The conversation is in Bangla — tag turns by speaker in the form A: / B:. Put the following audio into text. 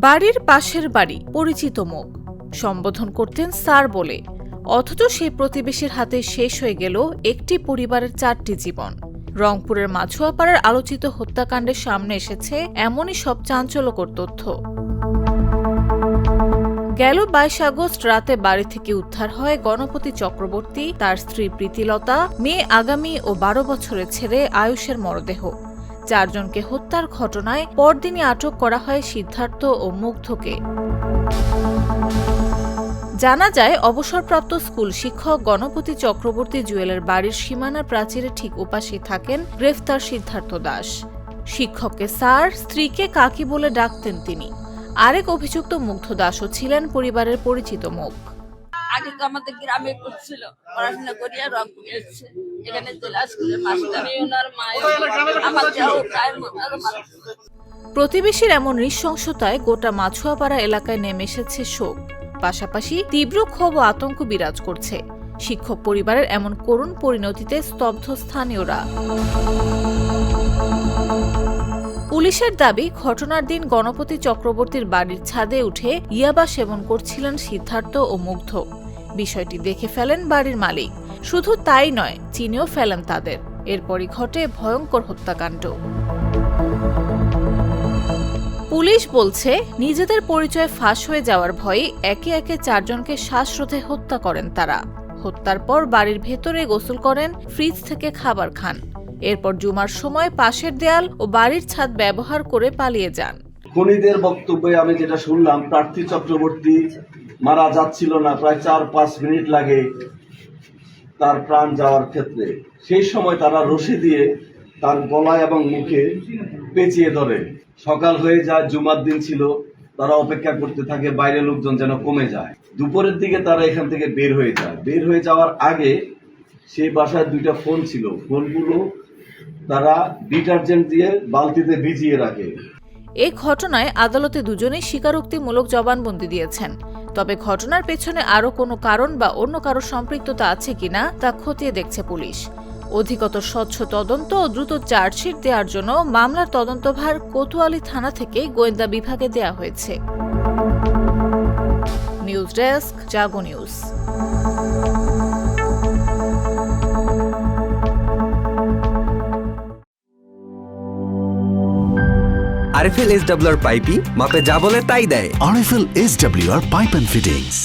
A: বাড়ির পাশের বাড়ি, পরিচিত মুখ, সম্বোধন করতেন স্যার বলে। অথচ সেই প্রতিবেশীর হাতে শেষ হয়ে গেল একটি পরিবারের 4টি জীবন। রংপুরের মাছুয়াপাড়ার আলোচিত হত্যাকাণ্ডের সামনে এসেছে এমনই সব চাঞ্চল্যকর তথ্য। গেল 22 আগস্ট রাতে বাড়ি থেকে উদ্ধার হয় গণপতি চক্রবর্তী, তার স্ত্রী প্রীতিলতা, মেয়ে আগামী ও 12 বছরের ছেলে আয়ুষের মরদেহ। 4 জনকে হত্যার ঘটনায় পরদিনই আটক করা হয় সিদ্ধার্থ ও মুগ্ধকে। জানা যায়, অবসরপ্রাপ্ত স্কুল শিক্ষক গণপতি চক্রবর্তী জুয়েলের বাড়ির সীমানার প্রাচীরের ঠিক ওপাশেই থাকেন গ্রেফতার সিদ্ধার্থ দাস। শিক্ষককে স্যার, স্ত্রীকে কাকি বলে ডাকতেন তিনি। আরেক অভিযুক্ত মুগ্ধ দাসও ছিলেন পরিবারের পরিচিত মুখ।
B: আগে তো আমাদের গ্রামে করছিল, পড়াশোনা করিয়া রংপুরে এসেছে, এখানে চলে আসলে মাস্টারি ওনার মা আমাকেও
A: প্রতিবেশীর এমন নৃশংসতায় গোটা মাছুয়াপাড়া এলাকায় নেমে এসেছে শোক, পাশাপাশি তীব্র ক্ষোভ ও আতঙ্ক বিরাজ করছে। শিক্ষক পরিবারের এমন করুণ পরিণতিতে স্তব্ধ স্থানীয়রা। পুলিশের দাবি, ঘটনার দিন গণপতি চক্রবর্তীর বাড়ির ছাদে উঠে ইয়াবা সেবন করছিলেন সিদ্ধার্থ ও মুগ্ধ। বিষয়টি দেখে ফেলেন বাড়ির মালিক। শুধু তাই নয়, চিনেও ফেলেন তাদের। এরপরই ঘটে ভয়ঙ্কর হত্যাকাণ্ড। পুলিশ বলছে, নিজেদের পরিচয় ফাঁস হয়ে যাওয়ার ভয়ে একে একে 4 জনকে শ্বাসরোধে হত্যা করেন তারা। হত্যার পর বাড়ির ভেতরে গোসল করেন, ফ্রিজ থেকে খাবার খান। এরপর জুমার সময় পাশের দেয়াল ও বাড়ির ছাদ ব্যবহার করে পালিয়ে যান।
C: খুনিদের বক্তব্যে আমি যেটা শুনলাম, প্রার্থী চক্রবর্তী মারা যাচ্ছিল না, প্রায় 4-5 মিনিট লাগে তার প্রাণ যাওয়ার ক্ষেত্রে। সেই সময় তারা রশি দিয়ে তার গলায় এবং মুখে পেঁচিয়ে ধরে। সকাল হয়ে যায়, জুমার দিন ছিল, তারা অপেক্ষা করতে থাকে বাইরের লোকজন যেন কমে যায়। দুপুরের দিকে তারা এখান থেকে বের হয়ে যায়। বের হয়ে যাওয়ার আগে সেই বাসায় 2টা ফোন ছিল, ফোনগুলো তারা ডিটারজেন্ট দিয়ে বালতিতে ভিজিয়ে রাখে।
A: এই ঘটনায় আদালতে দুজনেই স্বীকারোক্তিমূলক জবানবন্দি দিয়েছেন। তবে ঘটনার পেছনে আরও কোনো কারণ বা অন্য কারো সম্পৃক্ততা আছে কিনা তা খতিয়ে দেখছে পুলিশ। অধিকতর স্বচ্ছ তদন্ত ও দ্রুত চার্জশিট দেওয়ার জন্য মামলার তদন্তভার কোতোয়ালি থানা থেকে গোয়েন্দা বিভাগে দেয়া হয়েছে। নিউজ ডেস্ক, জাগো নিউজ।
D: RFL SWR পাইপি মাপে যা বলে তাই দেয়।
E: RFL SWR Pipe and Fittings।